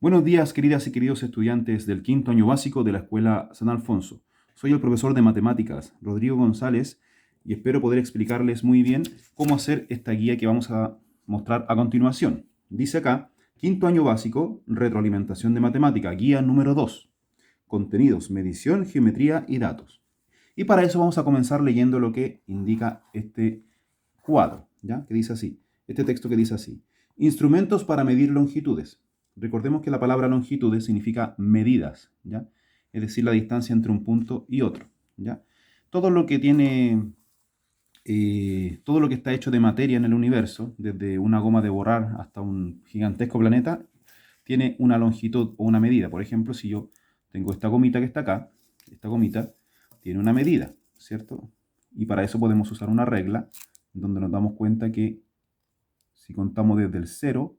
Buenos días, queridas y queridos estudiantes del quinto año básico de la Escuela San Alfonso. Soy el profesor de matemáticas, Rodrigo González, y espero poder explicarles muy bien cómo hacer esta guía que vamos a mostrar a continuación. Dice acá, quinto año básico, retroalimentación de matemática, guía número 2, contenidos, medición, geometría y datos. Y para eso vamos a comenzar leyendo lo que indica este cuadro, ¿ya? Que dice así, este texto que dice así, instrumentos para medir longitudes. Recordemos que la palabra longitudes significa medidas, ¿ya? Es decir, la distancia entre un punto y otro, ¿ya? Todo lo que tiene, todo lo que está hecho de materia en el universo, desde una goma de borrar hasta un gigantesco planeta, tiene una longitud o una medida. Por ejemplo, si yo tengo esta gomita que está acá, esta gomita tiene una medida, ¿cierto? Y para eso podemos usar una regla donde nos damos cuenta que si contamos desde el 0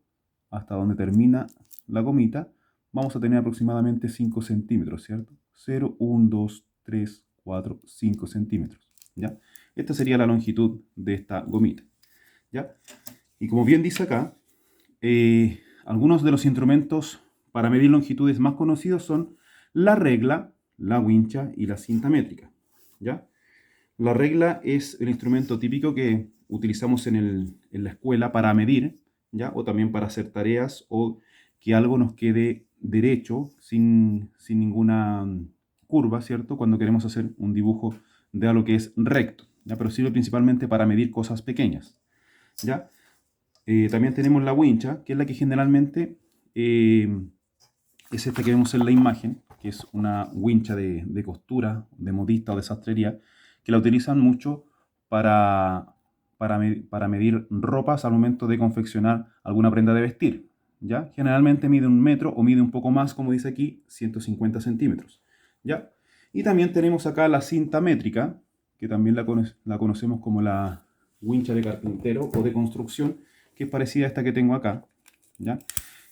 hasta donde termina la gomita, vamos a tener aproximadamente 5 centímetros, ¿cierto? 0, 1, 2, 3, 4, 5 centímetros, ¿ya? Esta sería la longitud de esta gomita, ¿ya? Y como bien dice acá, algunos de los instrumentos para medir longitudes más conocidos son la regla, la wincha y la cinta métrica, ¿ya? La regla es el instrumento típico que utilizamos en la escuela para medir, ¿ya? O también para hacer tareas o que algo nos quede derecho, sin ninguna curva, ¿cierto? Cuando queremos hacer un dibujo de algo que es recto, ¿ya? Pero sirve principalmente para medir cosas pequeñas, ¿ya? También tenemos la wincha, que es la que generalmente es esta que vemos en la imagen, que es una wincha de costura, de modista o de sastrería, que la utilizan mucho para medir ropas al momento de confeccionar alguna prenda de vestir, ¿ya? Generalmente mide 1 metro o mide un poco más, como dice aquí, 150 centímetros, ¿ya? Y también tenemos acá la cinta métrica, que también la conocemos como la wincha de carpintero o de construcción, que es parecida a esta que tengo acá, ¿ya?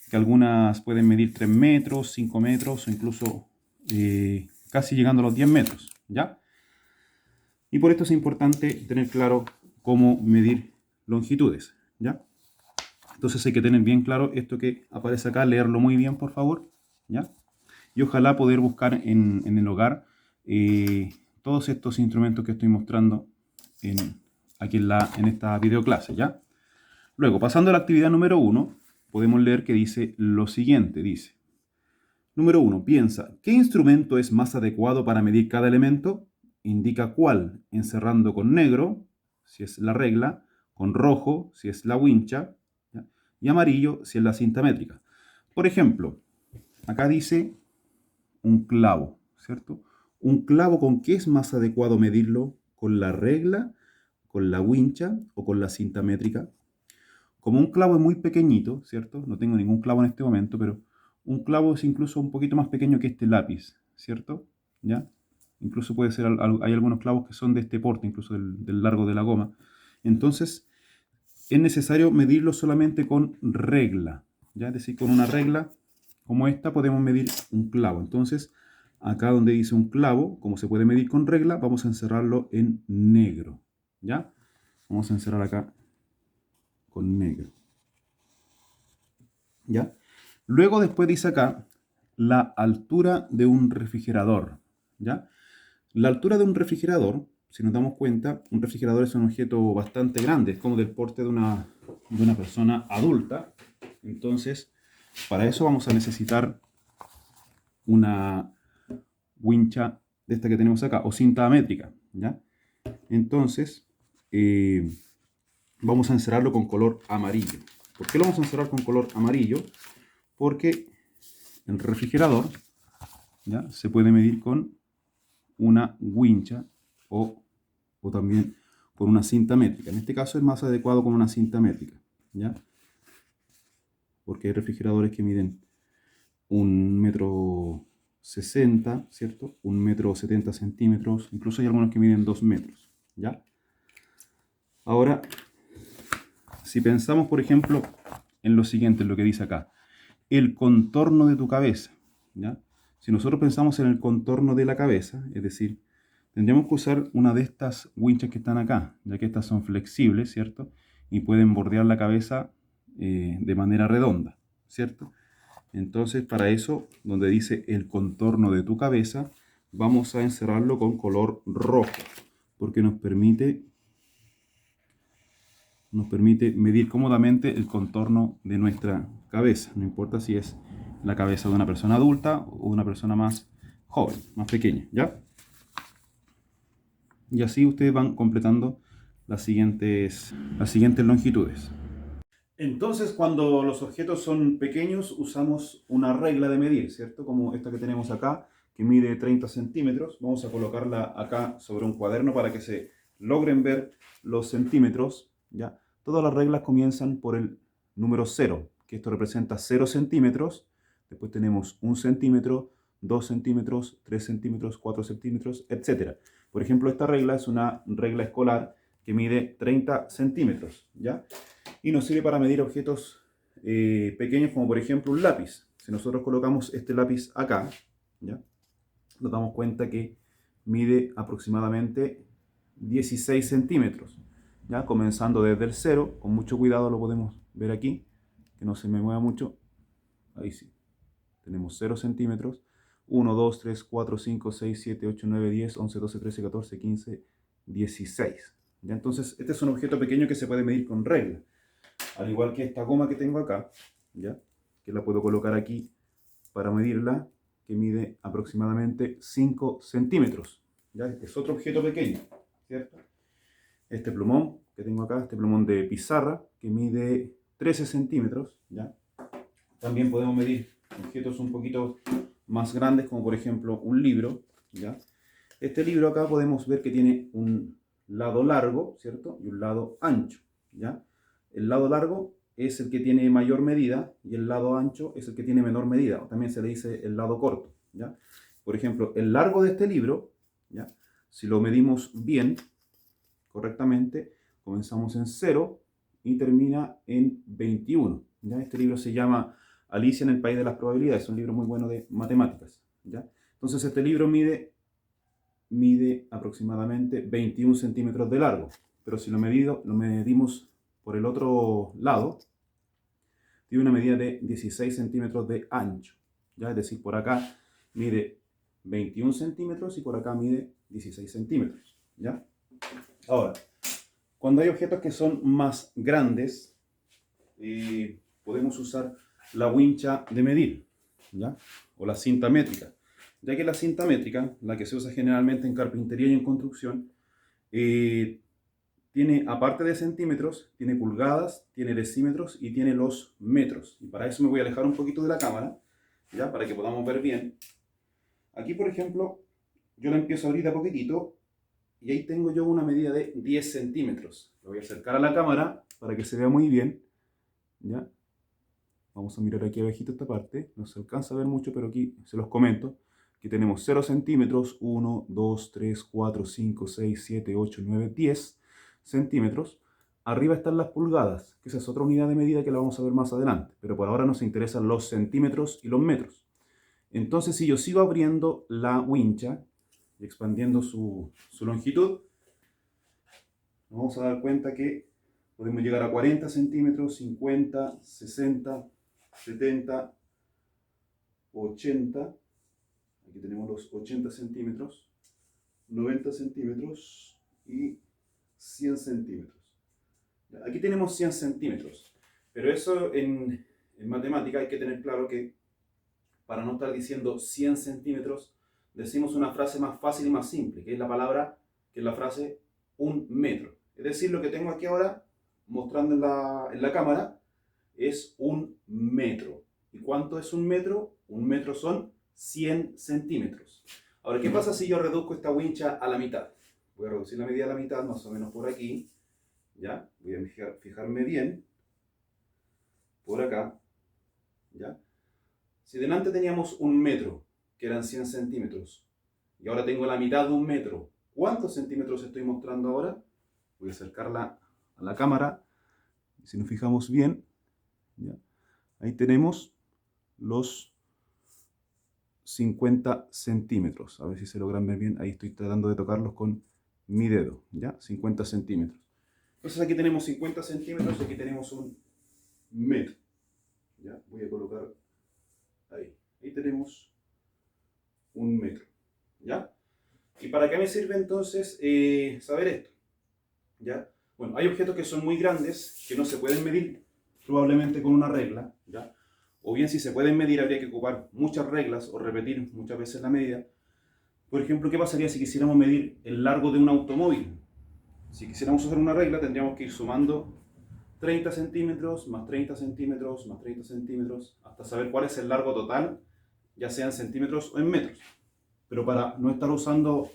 Que algunas pueden medir 3 metros, 5 metros o incluso casi llegando a los 10 metros, ¿ya? Y por esto es importante tener claro cómo medir longitudes, ¿ya? Entonces hay que tener bien claro esto que aparece acá, leerlo muy bien, por favor, ¿ya? Y ojalá poder buscar en el hogar todos estos instrumentos que estoy mostrando aquí en esta videoclase, ¿ya? Luego, pasando a la actividad número 1, podemos leer que dice lo siguiente, dice, número 1, piensa, ¿qué instrumento es más adecuado para medir cada elemento? Indica cuál, encerrando con negro, si es la regla, con rojo, si es la wincha, ¿ya? Y amarillo, si es la cinta métrica. Por ejemplo, acá dice un clavo, ¿cierto? Un clavo, ¿con qué es más adecuado medirlo? ¿Con la regla, con la wincha o con la cinta métrica? Como un clavo es muy pequeñito, ¿cierto? No tengo ningún clavo en este momento, pero un clavo es incluso un poquito más pequeño que este lápiz, ¿cierto? ¿Ya? Incluso puede ser, hay algunos clavos que son de este porte, incluso del largo de la goma. Entonces, es necesario medirlo solamente con regla, ¿ya? Es decir, con una regla como esta podemos medir un clavo. Entonces, acá donde dice un clavo, como se puede medir con regla, vamos a encerrarlo en negro, ¿ya? Vamos a encerrar acá con negro, ¿ya? Luego después dice acá la altura de un refrigerador, ¿ya? La altura de un refrigerador, si nos damos cuenta, un refrigerador es un objeto bastante grande, es como del porte de una persona adulta. Entonces, para eso vamos a necesitar una wincha de esta que tenemos acá, o cinta métrica, ¿ya? Entonces, vamos a encerrarlo con color amarillo. ¿Por qué lo vamos a encerrar con color amarillo? Porque el refrigerador, ¿ya? Se puede medir con una wincha o también con una cinta métrica. En este caso es más adecuado con una cinta métrica, ¿ya? Porque hay refrigeradores que miden 1,60 m, ¿cierto? 1,70 m, incluso hay algunos que miden 2 metros, ¿ya? Ahora, si pensamos, por ejemplo, en lo siguiente, en lo que dice acá, el contorno de tu cabeza, ¿ya? Si nosotros pensamos en el contorno de la cabeza, es decir, tendríamos que usar una de estas winchas que están acá, ya que estas son flexibles, ¿cierto? Y pueden bordear la cabeza de manera redonda, ¿cierto? Entonces, para eso, donde dice el contorno de tu cabeza, vamos a encerrarlo con color rojo, porque nos permite medir cómodamente el contorno de nuestra cabeza. No importa si es la cabeza de una persona adulta o una persona más joven, más pequeña, ¿ya? Y así ustedes van completando las siguientes longitudes. Entonces, cuando los objetos son pequeños, usamos una regla de medir, ¿cierto? Como esta que tenemos acá, que mide 30 centímetros. Vamos a colocarla acá sobre un cuaderno para que se logren ver los centímetros, ¿ya? Todas las reglas comienzan por el número 0, que esto representa 0 centímetros. Después tenemos 1 centímetro, 2 centímetros, 3 centímetros, 4 centímetros, etc. Por ejemplo, esta regla es una regla escolar que mide 30 centímetros, ¿ya? Y nos sirve para medir objetos pequeños, como por ejemplo un lápiz. Si nosotros colocamos este lápiz acá, ¿ya? Nos damos cuenta que mide aproximadamente 16 centímetros, ¿ya? Comenzando desde el 0, con mucho cuidado lo podemos ver aquí, que no se me mueva mucho. Ahí sí, tenemos 0 centímetros. 1, 2, 3, 4, 5, 6, 7, 8, 9, 10, 11, 12, 13, 14, 15, 16. ¿Ya? Entonces, este es un objeto pequeño que se puede medir con regla. Al igual que esta goma que tengo acá, ¿ya? Que la puedo colocar aquí para medirla, que mide aproximadamente 5 centímetros. ¿Ya? Es otro objeto pequeño, ¿cierto? Este plumón que tengo acá, este plumón de pizarra, que mide 13 centímetros, ¿ya? También podemos medir objetos un poquito más grandes, como por ejemplo un libro, ¿ya? Este libro acá podemos ver que tiene un lado largo, ¿cierto? Y un lado ancho, ¿ya? El lado largo es el que tiene mayor medida y el lado ancho es el que tiene menor medida, o también se le dice el lado corto, ¿ya? Por ejemplo, el largo de este libro, ¿ya? Si lo medimos bien, correctamente, comenzamos en 0 y termina en 21, ¿ya? Este libro se llama Alicia en el País de las Probabilidades, es un libro muy bueno de matemáticas, ¿ya? Entonces este libro mide aproximadamente 21 centímetros de largo, pero si lo medimos por el otro lado, tiene una medida de 16 centímetros de ancho, ¿ya? Es decir, por acá mide 21 centímetros y por acá mide 16 centímetros, ¿ya? Ahora, cuando hay objetos que son más grandes, podemos usar la wincha de medir, ¿ya? O la cinta métrica, ya que la cinta métrica, la que se usa generalmente en carpintería y en construcción, tiene, aparte de centímetros, tiene pulgadas, tiene decímetros y tiene los metros. Y para eso me voy a alejar un poquito de la cámara, ¿ya? Para que podamos ver bien. Aquí, por ejemplo, yo la empiezo a abrir a poquitito y ahí tengo yo una medida de 10 centímetros. Lo voy a acercar a la cámara para que se vea muy bien, ¿ya? Vamos a mirar aquí abajito esta parte. No se alcanza a ver mucho, pero aquí se los comento. Aquí tenemos 0 centímetros, 1, 2, 3, 4, 5, 6, 7, 8, 9, 10 centímetros. Arriba están las pulgadas, que esa es otra unidad de medida que la vamos a ver más adelante. Pero por ahora nos interesan los centímetros y los metros. Entonces, si yo sigo abriendo la wincha y expandiendo su longitud, nos vamos a dar cuenta que podemos llegar a 40 centímetros, 50, 60, 70, 80. Aquí tenemos los 80 centímetros, 90 centímetros y 100 centímetros. Aquí tenemos 100 centímetros, pero eso en matemática hay que tener claro que para no estar diciendo 100 centímetros, decimos una frase más fácil y más simple, que es la frase 1 metro. Es decir, lo que tengo aquí ahora mostrando en la cámara es 1 metro. ¿Y cuánto es 1 metro? 1 metro son 100 centímetros. Ahora, ¿qué pasa si yo reduzco esta wincha a la mitad? Voy a reducir la medida a la mitad, más o menos por aquí. ¿Ya? Voy a fijarme bien. Por acá. ¿Ya? Si delante teníamos 1 metro, que eran 100 centímetros, y ahora tengo la mitad de 1 metro, ¿cuántos centímetros estoy mostrando ahora? Voy a acercarla a la cámara. Si nos fijamos bien, ¿ya? Ahí tenemos los 50 centímetros. A ver si se logran ver bien. Ahí estoy tratando de tocarlos con mi dedo, ¿ya? 50 centímetros. Entonces aquí tenemos 50 centímetros y aquí tenemos 1 metro. ¿Ya? Voy a colocar Ahí tenemos 1 metro, ¿ya? ¿Y para qué me sirve entonces saber esto? ¿Ya? Bueno, hay objetos que son muy grandes, que no se pueden medir probablemente con una regla, ¿ya? O bien si se pueden medir habría que ocupar muchas reglas o repetir muchas veces la medida. Por ejemplo, ¿qué pasaría si quisiéramos medir el largo de un automóvil? Si quisiéramos usar una regla tendríamos que ir sumando 30 centímetros, más 30 centímetros, más 30 centímetros, hasta saber cuál es el largo total, ya sea en centímetros o en metros. Pero para no estar usando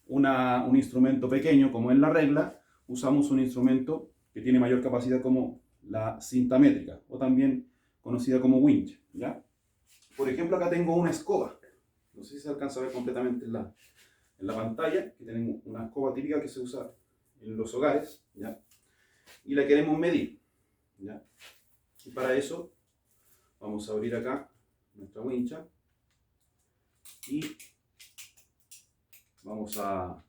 un instrumento pequeño como es la regla, usamos un instrumento que tiene mayor capacidad como la cinta métrica, o también conocida como winch, ¿ya? Por ejemplo, acá tengo una escoba. No sé si se alcanza a ver completamente en la pantalla, que tenemos una escoba típica que se usa en los hogares, ¿ya? Y la queremos medir, ¿ya? Y para eso vamos a abrir acá nuestra wincha y vamos a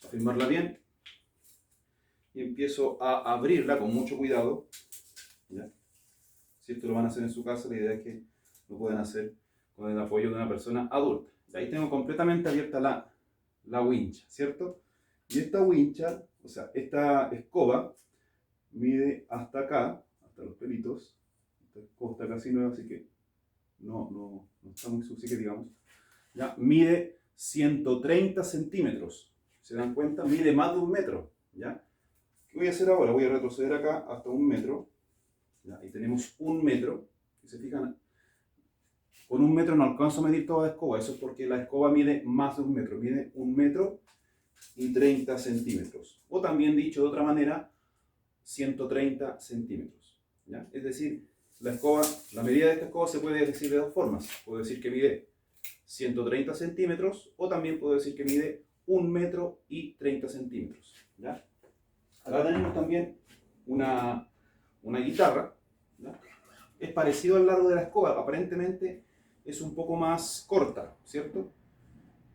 firmarla bien y empiezo a abrirla con mucho cuidado, ¿ya? Si esto lo van a hacer en su casa, la idea es que lo puedan hacer con el apoyo de una persona adulta. Y ahí tengo completamente abierta la wincha, ¿cierto? Y esta wincha, o sea, esta escoba mide hasta acá, hasta los pelitos. Esta escoba está casi nueva, así que no está muy sucia, que digamos. Ya, mide 130 centímetros. ¿Se dan cuenta? Mide más de 1 metro, ¿ya? ¿Qué voy a hacer ahora? Voy a retroceder acá hasta 1 metro. ¿Ya? Ahí tenemos 1 metro. Si se fijan, con 1 metro no alcanzo a medir toda la escoba. Eso es porque la escoba mide más de 1 metro. Mide 1 metro y 30 centímetros. O también dicho de otra manera, 130 centímetros. ¿Ya? Es decir, la medida de esta escoba se puede decir de dos formas. Puedo decir que mide 130 centímetros o también puedo decir que mide 1 metro y 30 centímetros. ¿Ya? Acá tenemos también una guitarra, ¿ya? Es parecido al largo de la escoba, aparentemente es un poco más corta, ¿cierto?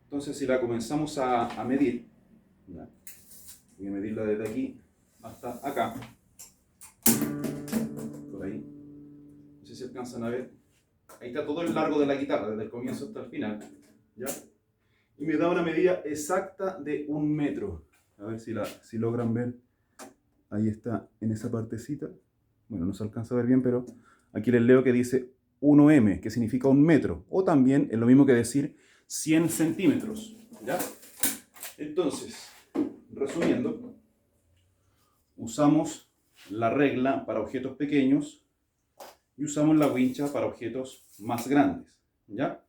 Entonces si la comenzamos a medir, ¿ya? Voy a medirla desde aquí hasta acá, por ahí, no sé si alcanzan a ver, ahí está todo el largo de la guitarra, desde el comienzo hasta el final, ¿ya? Y me da una medida exacta de 1 metro, a ver si logran ver, ahí está en esa partecita, bueno, no se alcanza a ver bien, pero aquí les leo que dice 1M, que significa 1 metro, o también es lo mismo que decir 100 centímetros, ¿ya? Entonces, resumiendo, usamos la regla para objetos pequeños y usamos la wincha para objetos más grandes, ¿ya?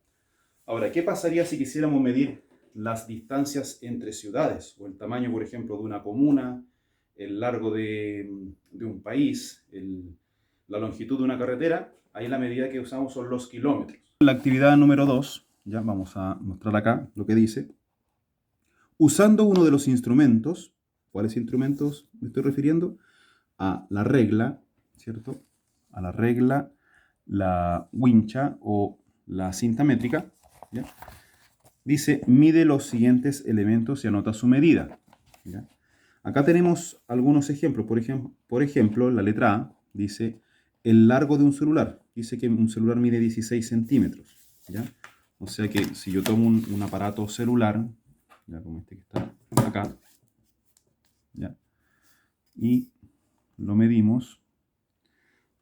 Ahora, ¿qué pasaría si quisiéramos medir las distancias entre ciudades o el tamaño, por ejemplo, de una comuna, el largo de un país, la longitud de una carretera? Ahí la medida que usamos son los kilómetros. La actividad número 2, ya vamos a mostrar acá lo que dice. Usando uno de los instrumentos, ¿cuáles instrumentos me estoy refiriendo? A la regla, ¿cierto? A la regla, la wincha o la cinta métrica, ¿ya? Dice, mide los siguientes elementos y anota su medida, ¿ya? Acá tenemos algunos ejemplos. Por ejemplo, la letra A dice el largo de un celular. Dice que un celular mide 16 centímetros, ¿ya? O sea que si yo tomo un aparato celular, ya como este que está acá, ¿ya? Y lo medimos,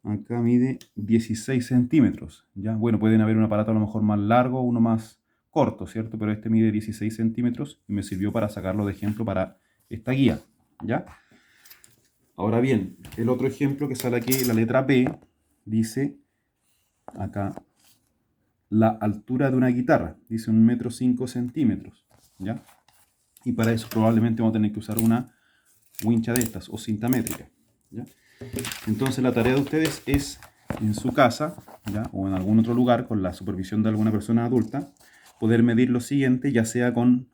acá mide 16 centímetros, ¿ya? Bueno, pueden haber un aparato a lo mejor más largo, uno más corto, ¿cierto? Pero este mide 16 centímetros y me sirvió para sacarlo de ejemplo para esta guía, ¿ya? Ahora bien, el otro ejemplo que sale aquí, la letra B, dice acá la altura de una guitarra, dice 1,5 m, ¿ya? Y para eso probablemente vamos a tener que usar una wincha de estas o cinta métrica, ¿ya? Entonces la tarea de ustedes es en su casa, ¿ya? O en algún otro lugar con la supervisión de alguna persona adulta, poder medir lo siguiente, ya sea con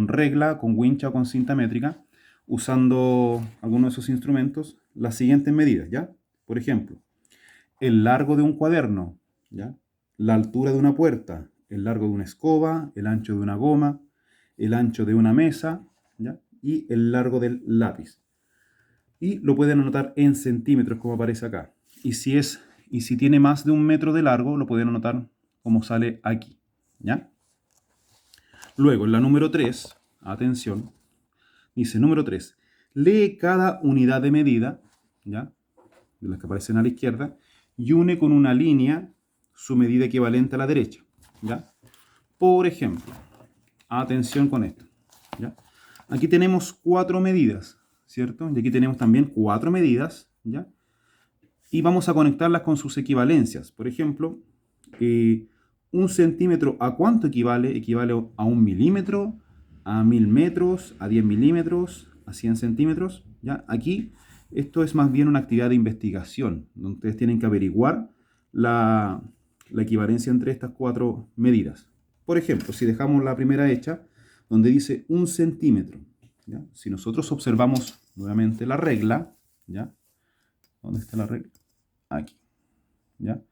regla, con wincha o con cinta métrica, usando alguno de esos instrumentos, las siguientes medidas, ¿ya? Por ejemplo, el largo de un cuaderno, ¿ya? La altura de una puerta, el largo de una escoba, el ancho de una goma, el ancho de una mesa, ¿ya? Y el largo del lápiz. Y lo pueden anotar en centímetros como aparece acá. Y si tiene más de 1 metro de largo, lo pueden anotar como sale aquí, ¿ya? Luego, en la número 3, atención, dice número 3, lee cada unidad de medida, ¿ya? De las que aparecen a la izquierda, y une con una línea su medida equivalente a la derecha, ¿ya? Por ejemplo, atención con esto, ¿ya? Aquí tenemos 4 medidas, ¿cierto? Y aquí tenemos también 4 medidas, ¿ya? Y vamos a conectarlas con sus equivalencias. Por ejemplo, 1 centímetro, ¿a cuánto equivale? Equivale a 1 milímetro, a 1000 metros, a 10 milímetros, a 100 centímetros, ¿ya? Aquí, esto es más bien una actividad de investigación, donde ustedes tienen que averiguar la equivalencia entre estas 4 medidas. Por ejemplo, si dejamos la primera hecha, donde dice 1 centímetro, ¿ya? Si nosotros observamos nuevamente la regla, ¿ya? ¿Dónde está la regla? Aquí, ¿ya?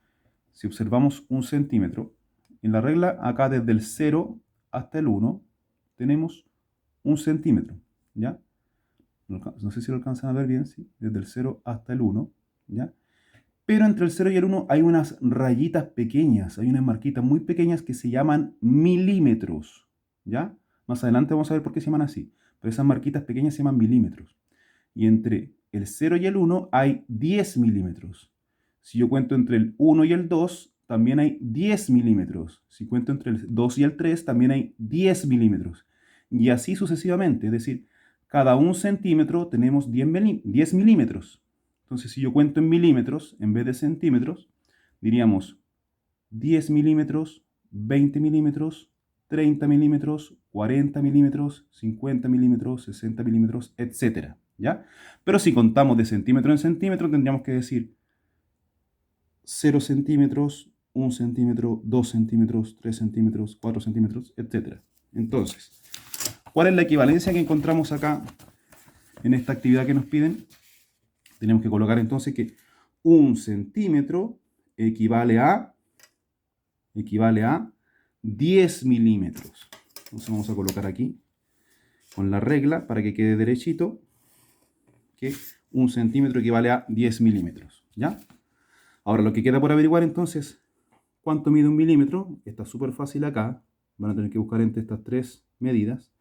Si observamos 1 centímetro, en la regla acá desde el 0 hasta el 1 tenemos 1 centímetro, ¿ya? No sé si lo alcanzan a ver bien, ¿sí? Desde el 0 hasta el 1, ¿ya? Pero entre el 0 y el 1 hay unas rayitas pequeñas, hay unas marquitas muy pequeñas que se llaman milímetros, ¿ya? Más adelante vamos a ver por qué se llaman así, pero esas marquitas pequeñas se llaman milímetros. Y entre el 0 y el 1 hay 10 milímetros. Si yo cuento entre el 1 y el 2, también hay 10 milímetros. Si cuento entre el 2 y el 3, también hay 10 milímetros. Y así sucesivamente, es decir, cada 1 centímetro tenemos 10 milímetros. Entonces, si yo cuento en milímetros, en vez de centímetros, diríamos 10 milímetros, 20 milímetros, 30 milímetros, 40 milímetros, 50 milímetros, 60 milímetros, etc. ¿Ya? Pero si contamos de centímetro en centímetro, tendríamos que decir 0 centímetros, 1 centímetro, 2 centímetros, 3 centímetros, 4 centímetros, etc. Entonces, ¿cuál es la equivalencia que encontramos acá en esta actividad que nos piden? Tenemos que colocar entonces que 1 centímetro equivale a 10 milímetros. Entonces vamos a colocar aquí con la regla para que quede derechito que 1 centímetro equivale a 10 milímetros. ¿Ya? Ahora lo que queda por averiguar entonces, ¿cuánto mide 1 milímetro? Está súper fácil acá. Van a tener que buscar entre estas 3 medidas.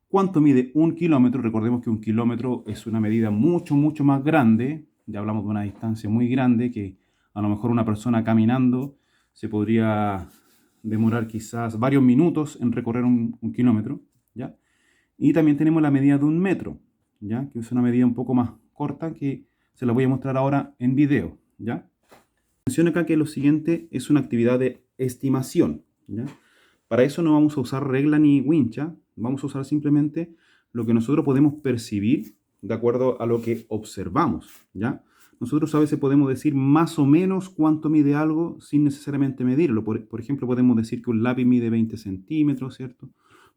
¿Cuánto mide 1 kilómetro? Recordemos que 1 kilómetro es una medida mucho, mucho más grande. Ya hablamos de una distancia muy grande que a lo mejor una persona caminando se podría demorar quizás varios minutos en recorrer un kilómetro, ¿ya? Y también tenemos la medida de 1 metro, ¿ya? Que es una medida un poco más corta que se la voy a mostrar ahora en video, ¿ya? Atención acá que lo siguiente es una actividad de estimación, ¿ya? Para eso no vamos a usar regla ni wincha, vamos a usar simplemente lo que nosotros podemos percibir de acuerdo a lo que observamos, ¿ya? Nosotros a veces podemos decir más o menos cuánto mide algo sin necesariamente medirlo. Por ejemplo, podemos decir que un lápiz mide 20 centímetros, ¿cierto?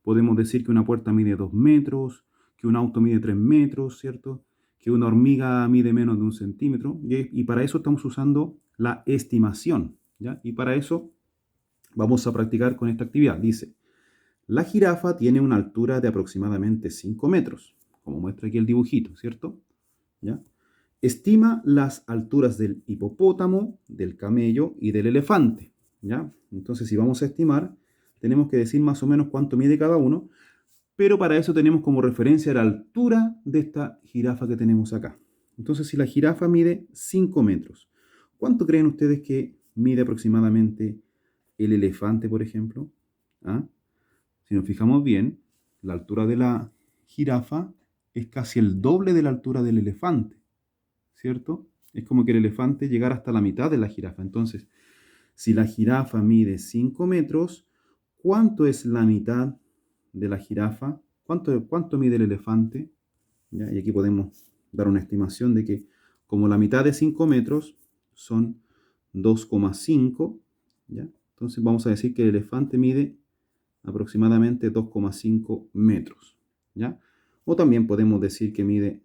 Podemos decir que una puerta mide 2 metros, que un auto mide 3 metros, ¿cierto? Que una hormiga mide menos de 1 centímetro. Y para eso estamos usando la estimación, ¿ya? Y para eso vamos a practicar con esta actividad. Dice, la jirafa tiene una altura de aproximadamente 5 metros, como muestra aquí el dibujito, ¿cierto? ¿Ya? Estima las alturas del hipopótamo, del camello y del elefante, ¿ya? Entonces, si vamos a estimar, tenemos que decir más o menos cuánto mide cada uno, pero para eso tenemos como referencia la altura de esta jirafa que tenemos acá. Entonces, si la jirafa mide 5 metros, ¿cuánto creen ustedes que mide aproximadamente el elefante, por ejemplo? ¿Ah? Si nos fijamos bien, la altura de la jirafa es casi el doble de la altura del elefante, ¿cierto? Es como que el elefante llegara hasta la mitad de la jirafa. Entonces, si la jirafa mide 5 metros, ¿cuánto es la mitad de la jirafa? ¿Cuánto mide el elefante? ¿Ya? Y aquí podemos dar una estimación de que como la mitad de 5 metros son 2,5, ¿ya? Entonces vamos a decir que el elefante mide aproximadamente 2,5 metros, ¿ya? O también podemos decir que mide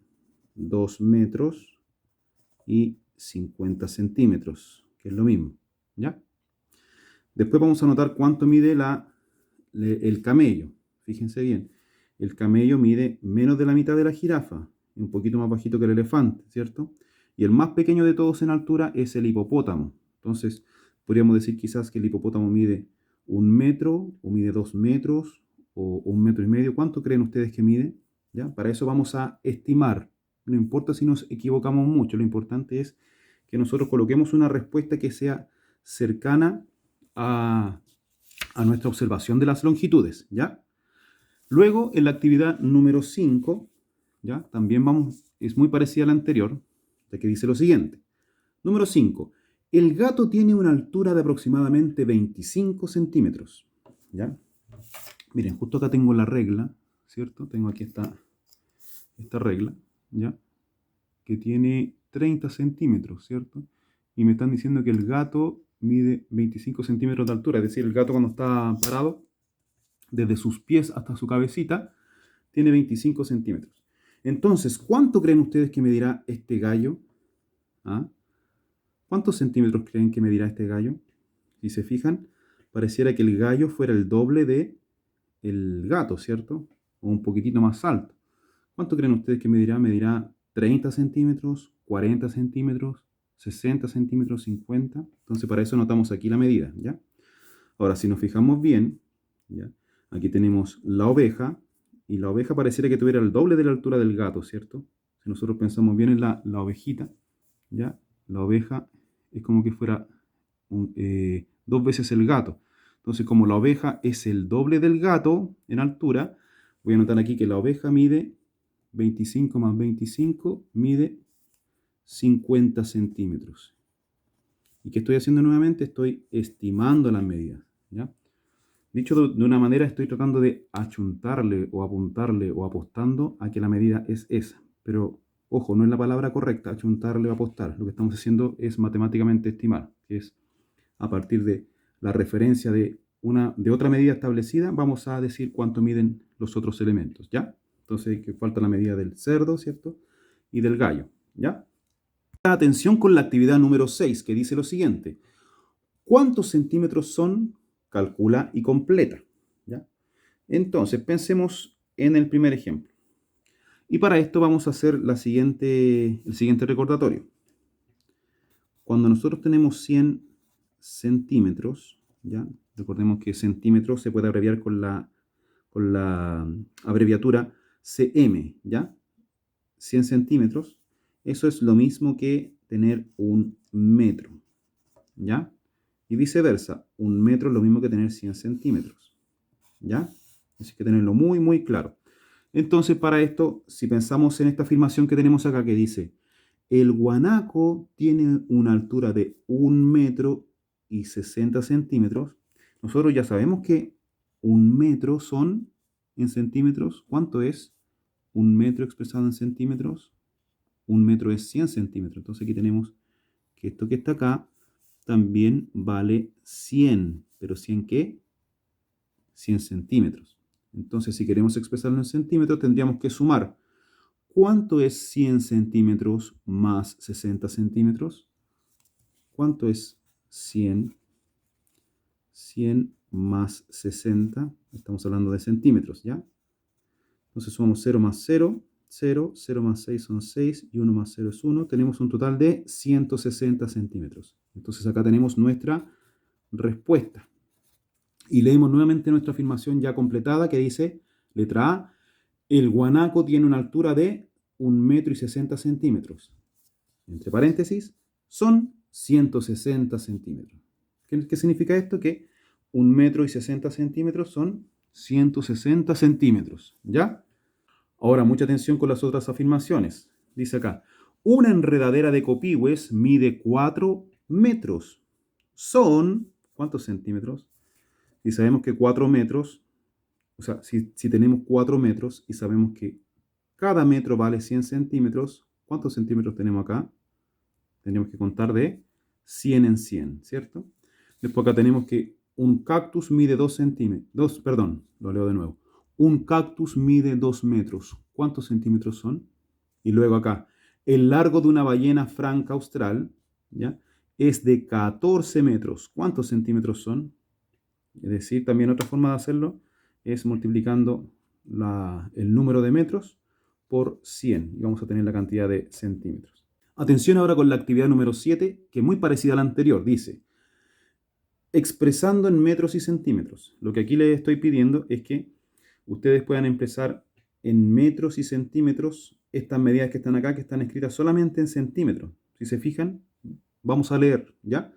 2 metros y 50 centímetros, que es lo mismo, ¿ya? Después vamos a notar cuánto mide el camello. Fíjense bien, el camello mide menos de la mitad de la jirafa, un poquito más bajito que el elefante, ¿cierto? Y el más pequeño de todos en altura es el hipopótamo. Entonces, Podríamos decir quizás que el hipopótamo mide 1 metro, o mide 2 metros, o 1,5 metros. ¿Cuánto creen ustedes que mide? ¿Ya? Para eso vamos a estimar. No importa si nos equivocamos mucho, lo importante es que nosotros coloquemos una respuesta que sea cercana a nuestra observación de las longitudes, ¿ya? Luego, en la actividad número 5, ¿ya? También es muy parecida a la anterior, ya que dice lo siguiente. Número 5. El gato tiene una altura de aproximadamente 25 centímetros, ¿ya? Miren, justo acá tengo la regla, ¿cierto? Tengo aquí esta regla, ¿ya? Que tiene 30 centímetros, ¿cierto? Y me están diciendo que el gato mide 25 centímetros de altura, es decir, el gato cuando está parado, desde sus pies hasta su cabecita, tiene 25 centímetros. Entonces, ¿cuánto creen ustedes que medirá este gallo? ¿Ah? ¿Cuántos centímetros creen que medirá este gallo? Si se fijan, pareciera que el gallo fuera el doble del gato, ¿cierto? O un poquitito más alto. ¿Cuánto creen ustedes que medirá? ¿Medirá 30 centímetros, 40 centímetros, 60 centímetros, 50? Entonces, para eso anotamos aquí la medida, ¿ya? Ahora, si nos fijamos bien, ¿ya? Aquí tenemos la oveja, y la oveja pareciera que tuviera el doble de la altura del gato, ¿cierto? Si nosotros pensamos bien en la ovejita, ¿ya? La oveja es como que fuera 2 veces el gato. Entonces, como la oveja es el doble del gato en altura, voy a anotar aquí que la oveja mide 25 más 25, mide 50 centímetros. ¿Y qué estoy haciendo nuevamente? Estoy estimando las medidas, ¿ya? Dicho de una manera, estoy tratando de achuntarle o apuntarle o apostando a que la medida es esa. Pero, ojo, no es la palabra correcta, achuntarle o apostar. Lo que estamos haciendo es matemáticamente estimar, que es a partir de la referencia de otra medida establecida, vamos a decir cuánto miden los otros elementos, ¿ya? Entonces, que falta la medida del cerdo, ¿cierto? Y del gallo, ¿ya? Atención con la actividad número 6, que dice lo siguiente. ¿Cuántos centímetros son? Calcula y completa, ¿ya? Entonces, pensemos en el primer ejemplo. Y para esto vamos a hacer el siguiente recordatorio. Cuando nosotros tenemos 100 centímetros, ¿ya? Recordemos que centímetros se puede abreviar con la abreviatura cm, ¿ya? 100 centímetros, eso es lo mismo que tener 1 metro, ¿ya? Y viceversa, 1 metro es lo mismo que tener 100 centímetros, ¿ya? Así que tenerlo muy, muy claro. Entonces, para esto, si pensamos en esta afirmación que tenemos acá que dice, el guanaco tiene una altura de 1,60 metros, nosotros ya sabemos que 1 metro son en centímetros. ¿Cuánto es 1 metro expresado en centímetros? 1 metro es 100 centímetros. Entonces aquí tenemos que esto que está acá también vale 100. ¿Pero 100 qué? 100 centímetros. Entonces, si queremos expresarlo en centímetros, tendríamos que sumar. ¿Cuánto es 100 centímetros más 60 centímetros? ¿Cuánto es 100? 100 más 60. Estamos hablando de centímetros, ¿ya? Entonces sumamos 0 más 0, 0, 0 más 6 son 6 y 1 más 0 es 1. Tenemos un total de 160 centímetros. Entonces acá tenemos nuestra respuesta. Y leemos nuevamente nuestra afirmación ya completada que dice, letra A, el guanaco tiene una altura de 1,60 metros. Entre paréntesis, son 160 centímetros. ¿Qué significa esto? Que 1,60 metros son 160 centímetros, ¿ya? Ahora, mucha atención con las otras afirmaciones. Dice acá, una enredadera de copihue mide 4 metros. Son, ¿cuántos centímetros? Y sabemos que 4 metros, o sea, si tenemos 4 metros y sabemos que cada metro vale 100 centímetros, ¿cuántos centímetros tenemos acá? Tenemos que contar de 100 en 100, ¿cierto? Después acá tenemos que un cactus mide 2 centímetros. Perdón, lo leo de nuevo. Un cactus mide 2 metros. ¿Cuántos centímetros son? Y luego acá, el largo de una ballena franca austral, ¿ya? Es de 14 metros. ¿Cuántos centímetros son? Es decir, también otra forma de hacerlo es multiplicando el número de metros por 100 y vamos a tener la cantidad de centímetros. Atención ahora con la actividad número 7, que es muy parecida a la anterior. Dice, expresando en metros y centímetros. Lo que aquí les estoy pidiendo es que ustedes puedan empezar en metros y centímetros estas medidas que están acá, que están escritas solamente en centímetros. Si se fijan, vamos a leer, ¿ya?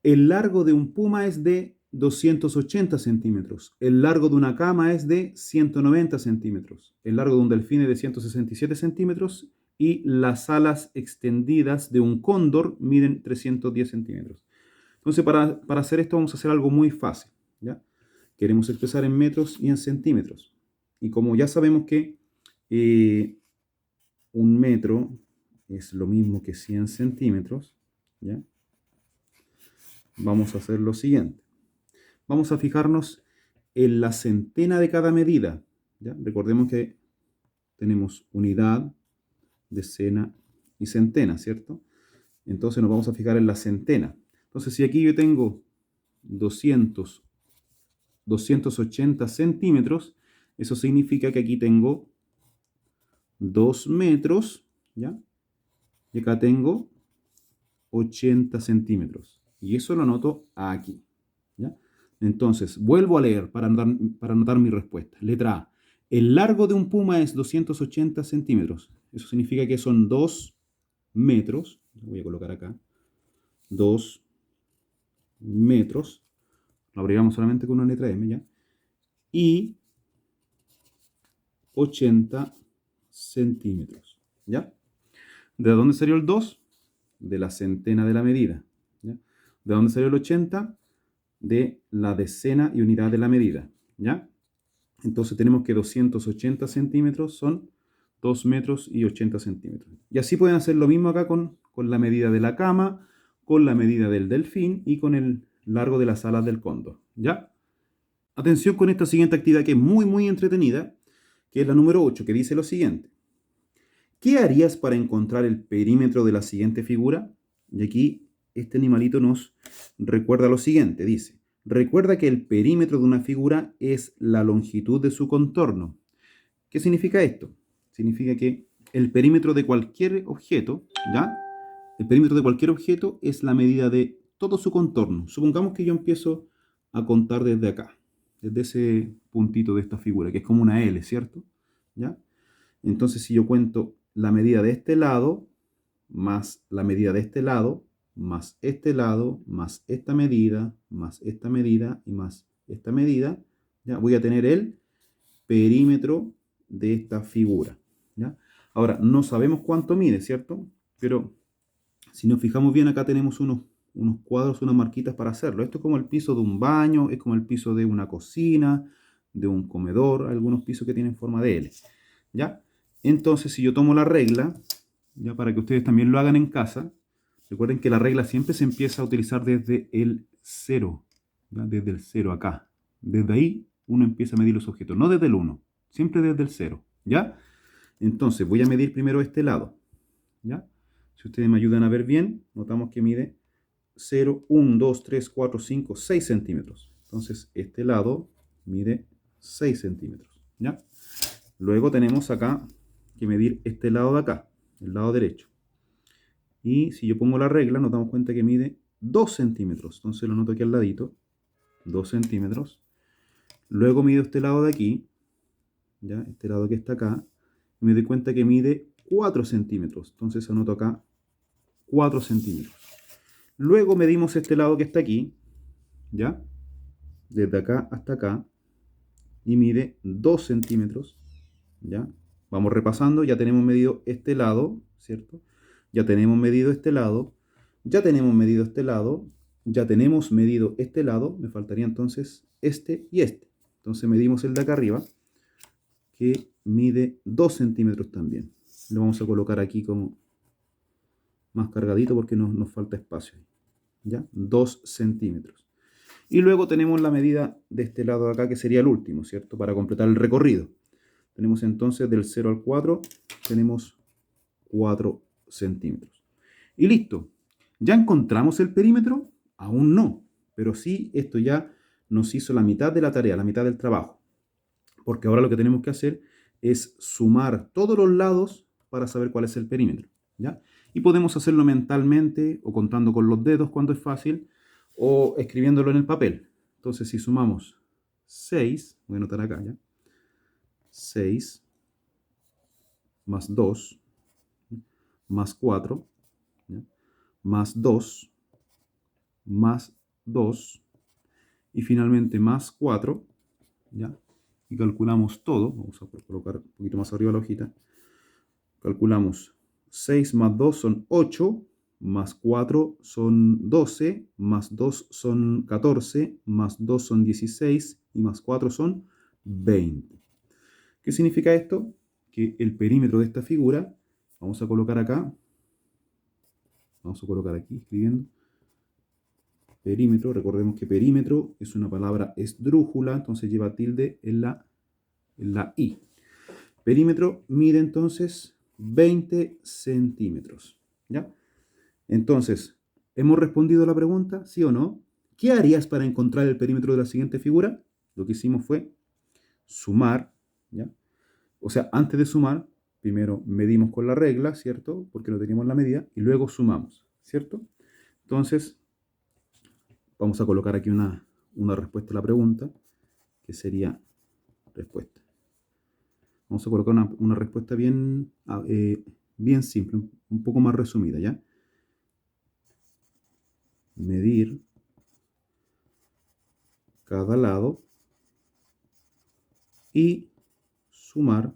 El largo de un puma es de 280 centímetros. El largo de una cama es de 190 centímetros. El largo de un delfín es de 167 centímetros. Y las alas extendidas de un cóndor miden 310 centímetros. Entonces, para hacer esto vamos a hacer algo muy fácil, ¿ya? Queremos expresar en metros y en centímetros. Y como ya sabemos que un metro es lo mismo que 100 centímetros, ¿ya? Vamos a hacer lo siguiente. Vamos a fijarnos en la centena de cada medida, ¿ya? Recordemos que tenemos unidad, decena y centena, ¿cierto? Entonces nos vamos a fijar en la centena. Entonces, si aquí yo tengo 280 centímetros, eso significa que aquí tengo 2 metros, ¿ya? Y acá tengo 80 centímetros. Y eso lo anoto aquí, ¿ya? Entonces, vuelvo a leer para anotar mi respuesta. Letra A. El largo de un puma es 280 centímetros. Eso significa que son 2 metros. Voy a colocar acá. 2 metros. Lo abreviamos solamente con una letra M, ¿ya? Y 80 centímetros, ¿ya? ¿De dónde salió el 2? De la centena de la medida, ¿ya? ¿De dónde salió el 80? De la decena y unidad de la medida, ¿ya? Entonces tenemos que 280 centímetros son 2 metros y 80 centímetros. Y así pueden hacer lo mismo acá con la medida de la cama, con la medida del delfín y con el largo de las alas del cóndor, ¿ya? Atención con esta siguiente actividad que es muy, muy entretenida, que es la número 8, que dice lo siguiente. ¿Qué harías para encontrar el perímetro de la siguiente figura? Y aquí este animalito nos recuerda lo siguiente, dice, recuerda que el perímetro de una figura es la longitud de su contorno. ¿Qué significa esto? Significa que el perímetro de cualquier objeto, ¿ya? El perímetro de cualquier objeto es la medida de todo su contorno. Supongamos que yo empiezo a contar desde acá, desde ese puntito de esta figura, que es como una L, ¿cierto? ¿Ya? Entonces, si yo cuento la medida de este lado, más la medida de este lado, más este lado, más esta medida, más esta medida y más esta medida, ya voy a tener el perímetro de esta figura, ¿ya? Ahora, no sabemos cuánto mide, ¿cierto? Pero si nos fijamos bien, acá tenemos unos cuadros, unas marquitas para hacerlo. Esto es como el piso de un baño, es como el piso de una cocina, de un comedor, algunos pisos que tienen forma de L, ¿ya? Entonces, si yo tomo la regla, ya para que ustedes también lo hagan en casa, recuerden que la regla siempre se empieza a utilizar desde el 0, ¿ya? Desde el 0 acá. Desde ahí uno empieza a medir los objetos, no desde el 1, siempre desde el 0, ¿ya? Entonces, voy a medir primero este lado, ¿ya? Si ustedes me ayudan a ver bien, notamos que mide 0, 1, 2, 3, 4, 5, 6 centímetros. Entonces, este lado mide 6 centímetros, ¿ya? Luego tenemos acá que medir este lado de acá, el lado derecho. Y si yo pongo la regla, nos damos cuenta que mide 2 centímetros. Entonces lo noto aquí al ladito, 2 centímetros. Luego mido este lado de aquí, ¿ya? Este lado que está acá, y me doy cuenta que mide 4 centímetros. Entonces anoto acá 4 centímetros. Luego medimos este lado que está aquí, ¿ya? Desde acá hasta acá, y mide 2 centímetros, ¿ya? Vamos repasando, ya tenemos medido este lado, ¿cierto? Ya tenemos medido este lado, ya tenemos medido este lado, ya tenemos medido este lado, me faltaría entonces este y este. Entonces medimos el de acá arriba, que mide 2 centímetros también. Lo vamos a colocar aquí como más cargadito porque nos falta espacio. ¿Ya? 2 centímetros. Y luego tenemos la medida de este lado de acá, que sería el último, ¿cierto? Para completar el recorrido. Tenemos entonces del 0 al 4, tenemos 4 centímetros. Y listo. ¿Ya encontramos el perímetro? Aún no. Pero sí, esto ya nos hizo la mitad de la tarea, la mitad del trabajo. Porque ahora lo que tenemos que hacer es sumar todos los lados para saber cuál es el perímetro, ¿ya? Y podemos hacerlo mentalmente o contando con los dedos cuando es fácil, o escribiéndolo en el papel. Entonces, si sumamos 6, voy a anotar acá ya, 6 más 2 más 4, ¿ya? Más 2 más 2 y finalmente más 4, ¿ya? Y calculamos todo, vamos a colocar un poquito más arriba la hojita, calculamos 6 más 2 son 8, más 4 son 12, más 2 son 14, más 2 son 16 y más 4 son 20. ¿Qué significa esto? Que el perímetro de esta figura, vamos a colocar acá, vamos a colocar aquí escribiendo, perímetro, recordemos que perímetro es una palabra esdrújula, entonces lleva tilde en la I. Perímetro mide entonces 20 centímetros. ¿Ya? Entonces, ¿hemos respondido a la pregunta? ¿Sí o no? ¿Qué harías para encontrar el perímetro de la siguiente figura? Lo que hicimos fue sumar, ¿ya? O sea, antes de sumar, primero medimos con la regla, ¿cierto? Porque no teníamos la medida, y luego sumamos, ¿cierto? Entonces, vamos a colocar aquí una respuesta a la pregunta, que sería respuesta. Vamos a colocar una respuesta bien simple, un poco más resumida, ¿ya? Medir cada lado y sumar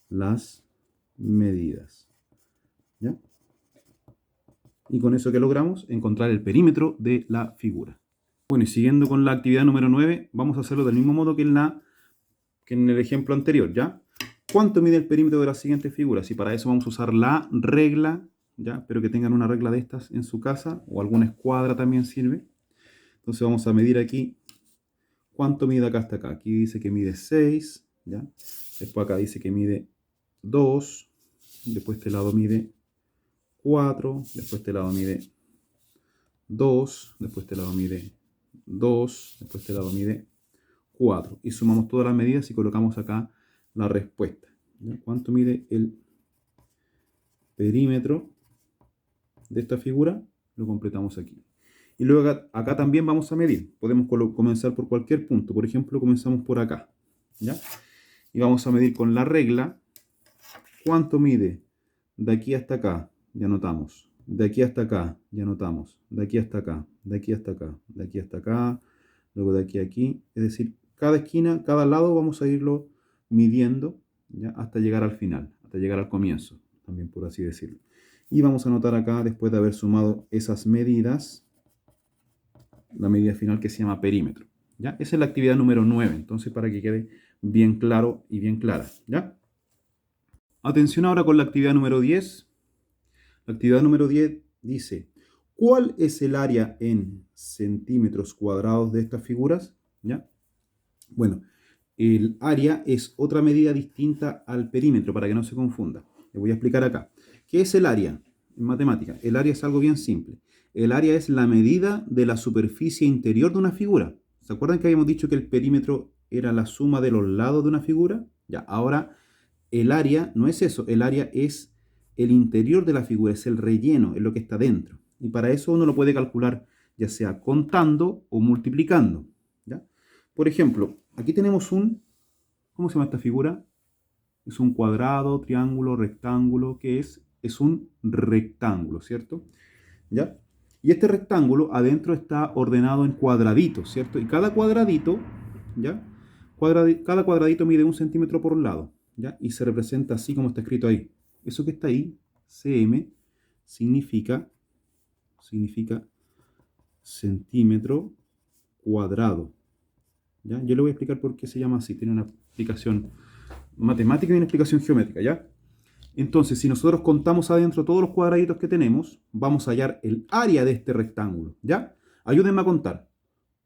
las medidas, ¿ya? Y con eso, ¿qué logramos? Encontrar el perímetro de la figura. Bueno, y siguiendo con la actividad número 9, vamos a hacerlo del mismo modo que en el ejemplo anterior, ¿ya? ¿Cuánto mide el perímetro de las siguientes figuras? Y para eso vamos a usar la regla, ¿ya? Espero que tengan una regla de estas en su casa, o alguna escuadra también sirve. Entonces vamos a medir aquí cuánto mide acá hasta acá. Aquí dice que mide 6, ¿ya? Después acá dice que mide 2, después este lado mide 4, después este lado mide 2, después este lado mide 2, después este lado mide 4. Y sumamos todas las medidas y colocamos acá la respuesta. ¿Ya? ¿Cuánto mide el perímetro de esta figura? Lo completamos aquí. Y luego acá también vamos a medir. Podemos comenzar por cualquier punto. Por ejemplo, comenzamos por acá, ¿ya? Y vamos a medir con la regla cuánto mide de aquí hasta acá. Ya anotamos. De aquí hasta acá, ya anotamos. De aquí hasta acá, de aquí hasta acá, de aquí hasta acá, luego de aquí a aquí. Es decir, cada esquina, cada lado vamos a irlo midiendo, ¿ya? Hasta llegar al final, hasta llegar al comienzo, también por así decirlo. Y vamos a anotar acá, después de haber sumado esas medidas, la medida final que se llama perímetro, ¿ya? Esa es la actividad número 9, entonces para que quede bien claro y bien clara, ¿ya? Atención ahora con la actividad número 10. La actividad número 10 dice, ¿cuál es el área en centímetros cuadrados de estas figuras? ¿Ya? Bueno, el área es otra medida distinta al perímetro, para que no se confunda. Le voy a explicar acá. ¿Qué es el área? En matemática, el área es algo bien simple. El área es la medida de la superficie interior de una figura. ¿Se acuerdan que habíamos dicho que el perímetro era la suma de los lados de una figura? Ya, ahora el área no es eso, el área es el interior de la figura, es el relleno, es lo que está dentro. Y para eso uno lo puede calcular ya sea contando o multiplicando, ¿ya? Por ejemplo, aquí tenemos ¿cómo se llama esta figura? Es un cuadrado, triángulo, rectángulo, ¿qué es? Es un rectángulo, ¿cierto? ¿Ya? Y este rectángulo adentro está ordenado en cuadraditos, ¿cierto? Y cada cuadradito, ¿ya? Cada cuadradito mide 1 centímetro por lado, ¿ya? Y se representa así como está escrito ahí. Eso que está ahí, cm, significa centímetro cuadrado, ¿ya? Yo le voy a explicar por qué se llama así. Tiene una explicación matemática y una explicación geométrica, ¿ya? Entonces, si nosotros contamos adentro todos los cuadraditos que tenemos, vamos a hallar el área de este rectángulo, ¿ya? Ayúdenme a contar.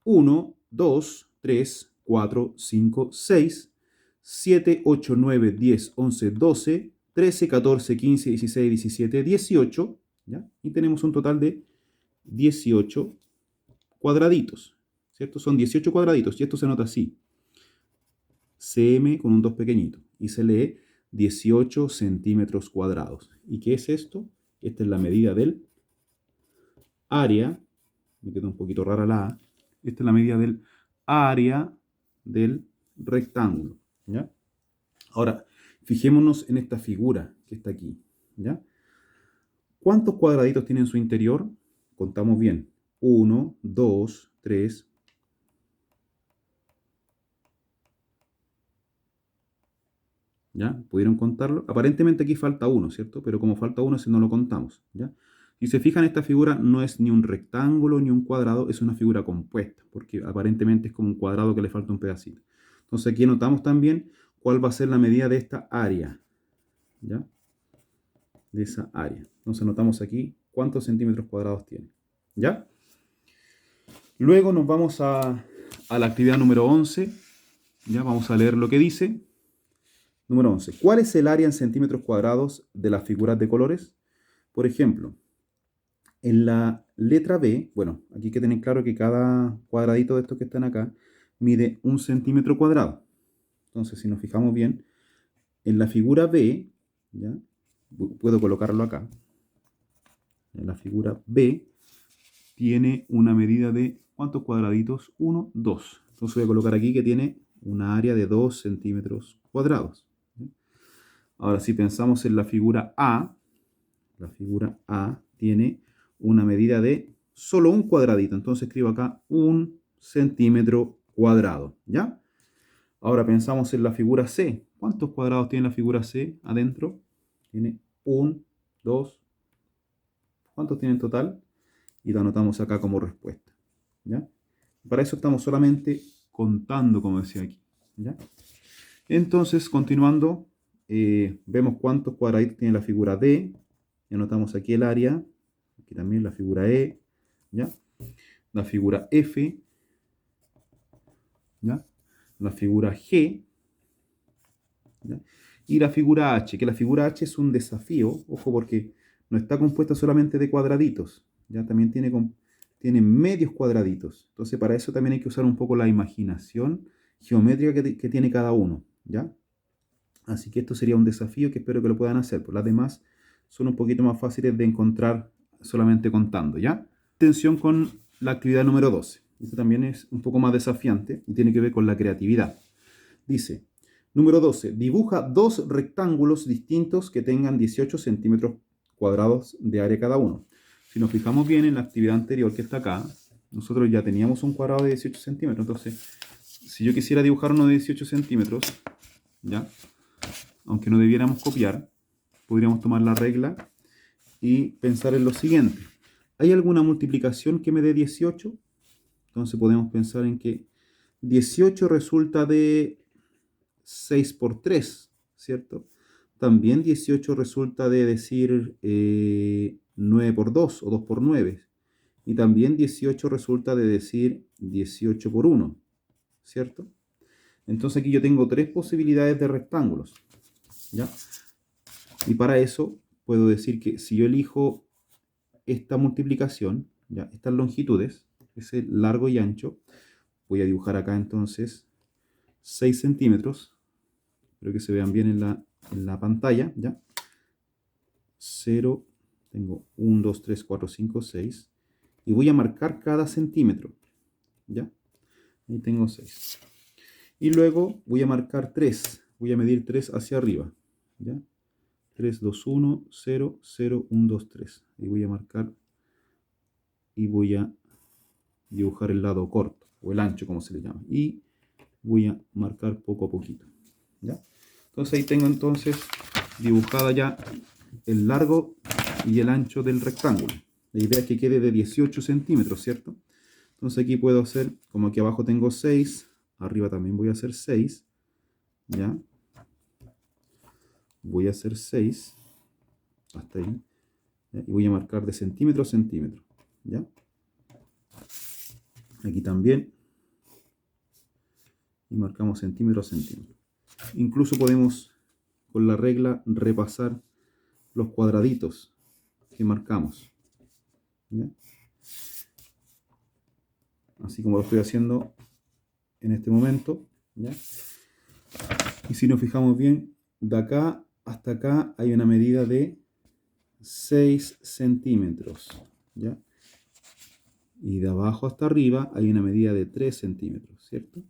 1, 2, 3, 4, 5, 6, 7, 8, 9, 10, 11, 12, 13, 14, 15, 16, 17, 18, ¿ya? Y tenemos un total de 18 cuadraditos, ¿cierto? Son 18 cuadraditos y esto se nota así. cm con un 2 pequeñito y se lee 18 centímetros cuadrados. ¿Y qué es esto? Esta es la medida del área me quedó un poquito rara la A. Esta es la medida del área del rectángulo, ¿ya? Ahora, fijémonos en esta figura que está aquí, ¿ya? ¿Cuántos cuadraditos tiene en su interior? Contamos bien. 1, 2, 3. ¿Ya? ¿Pudieron contarlo? Aparentemente aquí falta uno, ¿cierto? Pero como falta uno, ese no lo contamos, ¿ya? Si se fijan, esta figura no es ni un rectángulo ni un cuadrado, es una figura compuesta, porque aparentemente es como un cuadrado que le falta un pedacito. Entonces aquí anotamos también cuál va a ser la medida de esta área, ¿ya? De esa área. Entonces anotamos aquí cuántos centímetros cuadrados tiene, ¿ya? Luego nos vamos a la actividad número 11, ¿ya? Vamos a leer lo que dice. Número 11. ¿Cuál es el área en centímetros cuadrados de las figuras de colores? Por ejemplo, en la letra B, bueno, aquí hay que tener claro que cada cuadradito de estos que están acá mide 1 centímetro cuadrado. Entonces, si nos fijamos bien, en la figura B, ¿ya? Puedo colocarlo acá. En la figura B tiene una medida de, ¿cuántos cuadraditos? 1, 2. Entonces voy a colocar aquí que tiene una área de 2 centímetros cuadrados. Ahora, si pensamos en la figura A tiene una medida de solo un cuadradito. Entonces escribo acá 1 centímetro cuadrado, ¿ya? Ahora pensamos en la figura C. ¿Cuántos cuadrados tiene la figura C adentro? Tiene 1, 2. ¿Cuántos tiene en total? Y lo anotamos acá como respuesta, ¿ya? Para eso estamos solamente contando, como decía aquí, ¿ya? Entonces, continuando, vemos cuántos cuadraditos tiene la figura D. Y anotamos aquí el área. Aquí también la figura E. ¿Ya? La figura F. ¿Ya? La figura G. ¿Ya? Y la figura H. Que la figura H es un desafío. Ojo, porque no está compuesta solamente de cuadraditos. ¿Ya? También tiene medios cuadraditos. Entonces, para eso también hay que usar un poco la imaginación geométrica que tiene cada uno. ¿Ya? Así que esto sería un desafío que espero que lo puedan hacer. Por las demás son un poquito más fáciles de encontrar solamente contando, ¿ya? Atención con la actividad número 12. Esto también es un poco más desafiante y tiene que ver con la creatividad. Dice, número 12, dibuja dos rectángulos distintos que tengan 18 centímetros cuadrados de área cada uno. Si nos fijamos bien en la actividad anterior que está acá, nosotros ya teníamos un cuadrado de 18 centímetros. Entonces, si yo quisiera dibujar uno de 18 centímetros, ¿ya? Aunque no debiéramos copiar, podríamos tomar la regla y pensar en lo siguiente. ¿Hay alguna multiplicación que me dé 18? Entonces podemos pensar en que 18 resulta de 6 por 3, ¿cierto? También 18 resulta de decir 9 por 2 o 2 por 9. Y también 18 resulta de decir 18 por 1, ¿cierto? Entonces aquí yo tengo tres posibilidades de rectángulos, ¿ya? Y para eso puedo decir que si yo elijo esta multiplicación, ¿ya? Estas longitudes, ese largo y ancho, voy a dibujar acá entonces 6 centímetros. Espero que se vean bien en la pantalla, ¿ya? 0, tengo 1, 2, 3, 4, 5, 6. Y voy a marcar cada centímetro, ¿ya? Ahí tengo 6. Y luego voy a marcar 3. Voy a medir 3 hacia arriba, ¿ya? 3, 2, 1, 0, 0, 1, 2, 3. Y voy a marcar y voy a dibujar el lado corto o el ancho, como se le llama. Y voy a marcar poco a poquito, ¿ya? Entonces ahí tengo entonces dibujada ya el largo y el ancho del rectángulo. La idea es que quede de 18 centímetros, ¿cierto? Entonces aquí puedo hacer, como aquí abajo tengo 6, arriba también voy a hacer 6, ¿ya? Voy a hacer 6, hasta ahí, ¿ya? Y voy a marcar de centímetro a centímetro, ¿ya? Aquí también, y marcamos centímetro a centímetro. Incluso podemos, con la regla, repasar los cuadraditos que marcamos, ¿ya? Así como lo estoy haciendo en este momento, ¿ya? Y si nos fijamos bien, de acá hasta acá hay una medida de 6 centímetros, ¿ya? Y de abajo hasta arriba hay una medida de 3 centímetros, ¿cierto?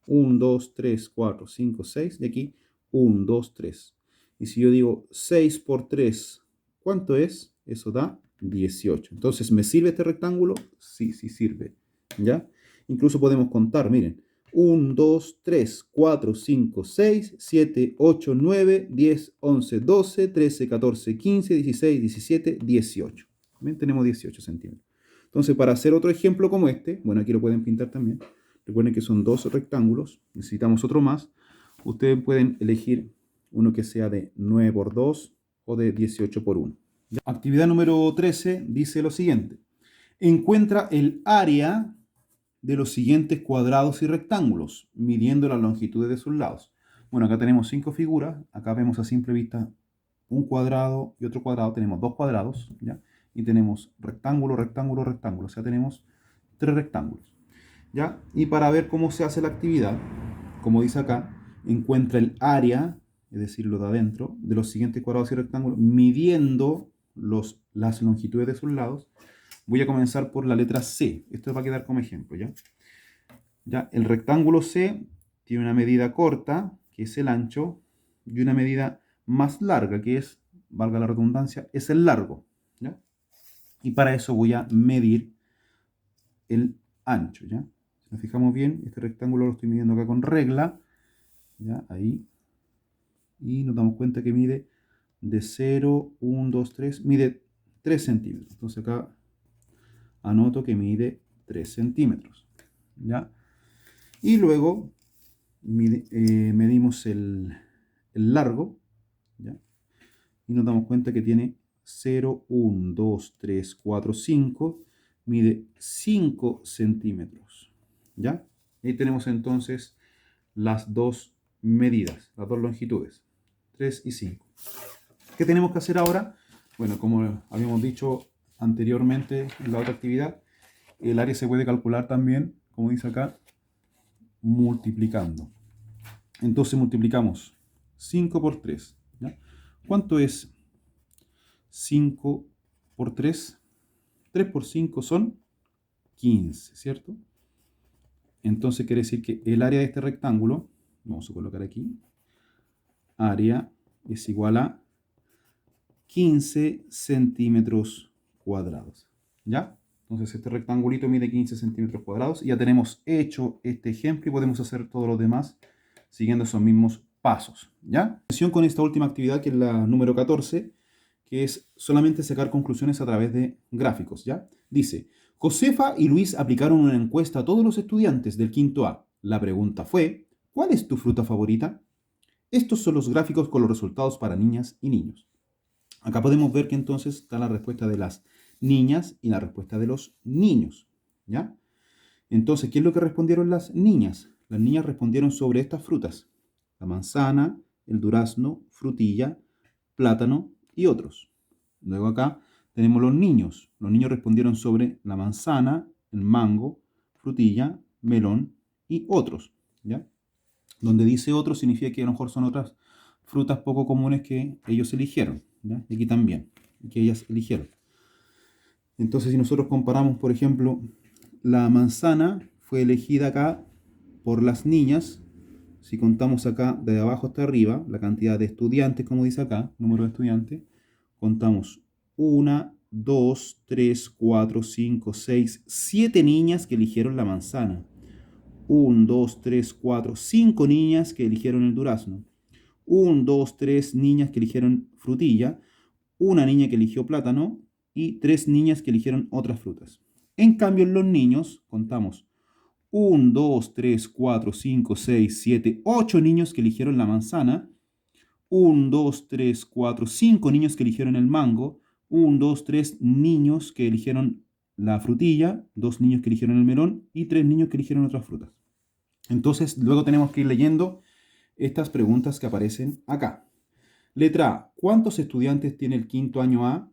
1, 2, 3, 4, 5, 6. Y aquí 1, 2, 3. Y si yo digo 6 por 3, ¿cuánto es? Eso da 18. Entonces, ¿me sirve este rectángulo? Sí, sí sirve. ¿Ya? Incluso podemos contar, miren. 1, 2, 3, 4, 5, 6, 7, 8, 9, 10, 11, 12, 13, 14, 15, 16, 17, 18. ¿Ven? Tenemos 18 centímetros. Entonces, para hacer otro ejemplo como este, bueno, aquí lo pueden pintar también. Recuerden que son dos rectángulos, necesitamos otro más. Ustedes pueden elegir uno que sea de 9 por 2 o de 18 por 1. Actividad número 13 dice lo siguiente. Encuentra el área de los siguientes cuadrados y rectángulos, midiendo las longitudes de sus lados. Bueno, acá tenemos 5 figuras. Acá vemos a simple vista un cuadrado y otro cuadrado. Tenemos dos cuadrados, ¿ya? Y tenemos rectángulo, rectángulo, rectángulo. O sea, tenemos 3 rectángulos. ¿Ya? Y para ver cómo se hace la actividad, como dice acá, encuentra el área, es decir, lo de adentro, de los siguientes cuadrados y rectángulos, midiendo las longitudes de sus lados. Voy a comenzar por la letra C. Esto va a quedar como ejemplo, ¿ya? ¿Ya? El rectángulo C tiene una medida corta, que es el ancho, y una medida más larga, que es, valga la redundancia, es el largo, ¿ya? Y para eso voy a medir el ancho, ¿ya? Si nos fijamos bien, este rectángulo lo estoy midiendo acá con regla, ¿ya? Ahí. Y nos damos cuenta que mide de 0, 1, 2, 3, mide 3 centímetros. Entonces acá anoto que mide 3 centímetros, ¿ya? Y luego medimos el largo, ¿ya? Y nos damos cuenta que tiene 0, 1, 2, 3, 4, 5, mide 5 centímetros, ¿ya? Ahí tenemos entonces las dos medidas, las dos longitudes, 3 y 5. ¿Qué tenemos que hacer ahora? Bueno, como habíamos dicho anteriormente en la otra actividad, el área se puede calcular también, como dice acá, multiplicando. Entonces multiplicamos 5 por 3, ¿ya? ¿Cuánto es 5 por 3? 3 por 5 son 15, ¿cierto? Entonces quiere decir que el área de este rectángulo, vamos a colocar aquí, área es igual a 15 centímetros cuadrados, ¿ya? Entonces este rectangulito mide 15 centímetros cuadrados y ya tenemos hecho este ejemplo y podemos hacer todos los demás siguiendo esos mismos pasos, ¿ya? Atención con esta última actividad que es la número 14, que es solamente sacar conclusiones a través de gráficos, ¿ya? Dice, Josefa y Luis aplicaron una encuesta a todos los estudiantes del quinto A. La pregunta fue, ¿cuál es tu fruta favorita? Estos son los gráficos con los resultados para niñas y niños. Acá podemos ver que entonces está la respuesta de las niñas y la respuesta de los niños, ¿ya? Entonces, ¿qué es lo que respondieron las niñas? Las niñas respondieron sobre estas frutas: la manzana, el durazno, frutilla, plátano y otros. Luego acá tenemos los niños. Los niños respondieron sobre la manzana, el mango, frutilla, melón y otros, ¿ya? Donde dice otros significa que a lo mejor son otras frutas poco comunes que ellos eligieron, ¿ya? Y aquí también, que ellas eligieron. Entonces, si nosotros comparamos, por ejemplo, la manzana fue elegida acá por las niñas. Si contamos acá de abajo hasta arriba, la cantidad de estudiantes, como dice acá, número de estudiantes, contamos 1, 2, 3, 4, 5, 6, 7 niñas que eligieron la manzana. 1, 2, 3, 4, 5 niñas que eligieron el durazno. 1, 2, 3 niñas que eligieron frutilla. Una niña que eligió plátano y 3 niñas que eligieron otras frutas. En cambio, en los niños contamos 1, 2, 3, 4, 5, 6, 7, 8 niños que eligieron la manzana. 1, 2, 3, 4, 5 niños que eligieron el mango. 1, 2, 3 niños que eligieron la frutilla. 2 niños que eligieron el melón y 3 niños que eligieron otras frutas. Entonces, luego tenemos que ir leyendo estas preguntas que aparecen acá. Letra A. ¿Cuántos estudiantes tiene el quinto año A?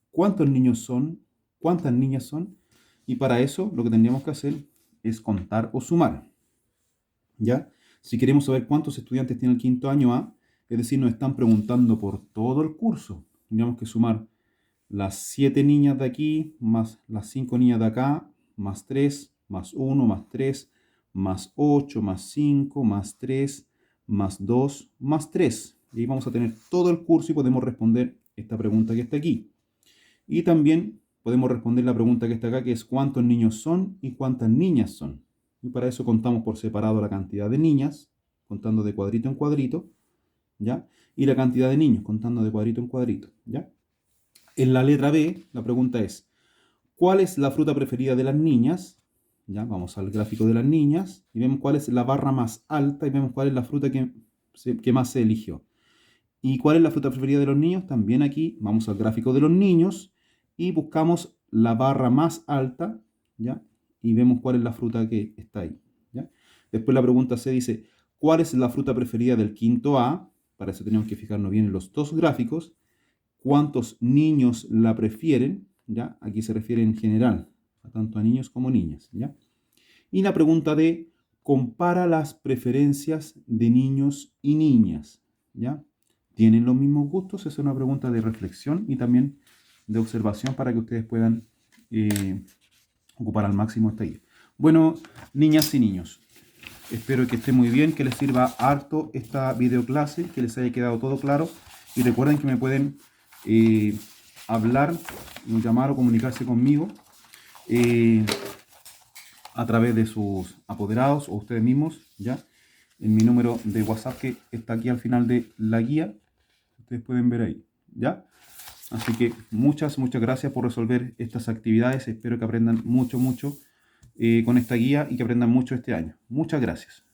¿Cuántos niños son? ¿Cuántas niñas son? Y para eso lo que tendríamos que hacer es contar o sumar, ¿ya? Si queremos saber cuántos estudiantes tiene el quinto año A, es decir, nos están preguntando por todo el curso, tendríamos que sumar las 7 niñas de aquí, más las 5 niñas de acá, más 3, más 1, más 3, más 8, más 5, más 3, más 2, más 3. Y ahí vamos a tener todo el curso y podemos responder esta pregunta que está aquí. Y también podemos responder la pregunta que está acá, que es cuántos niños son y cuántas niñas son. Y para eso contamos por separado la cantidad de niñas, contando de cuadrito en cuadrito, ¿ya? Y la cantidad de niños, contando de cuadrito en cuadrito, ¿ya? En la letra B, la pregunta es, ¿cuál es la fruta preferida de las niñas? Ya, vamos al gráfico de las niñas y vemos cuál es la barra más alta y vemos cuál es la fruta que más se eligió. ¿Y cuál es la fruta preferida de los niños? También aquí vamos al gráfico de los niños y buscamos la barra más alta, ¿ya? Y vemos cuál es la fruta que está ahí, ¿ya? Después la pregunta C dice, ¿cuál es la fruta preferida del quinto A? Para eso tenemos que fijarnos bien en los dos gráficos. ¿Cuántos niños la prefieren? ¿Ya? Aquí se refiere en general, a tanto a niños como niñas, ¿ya? Y la pregunta D, compara las preferencias de niños y niñas, ¿ya? ¿Tienen los mismos gustos? Esa es una pregunta de reflexión y también de observación para que ustedes puedan ocupar al máximo esta guía. Bueno, niñas y niños, espero que estén muy bien, que les sirva harto esta videoclase, que les haya quedado todo claro. Y recuerden que me pueden hablar, llamar o comunicarse conmigo a través de sus apoderados o ustedes mismos, ¿ya? En mi número de WhatsApp que está aquí al final de la guía. Ustedes pueden ver ahí, ¿ya? Así que muchas gracias por resolver estas actividades. Espero que aprendan mucho con esta guía y que aprendan mucho este año. Muchas gracias.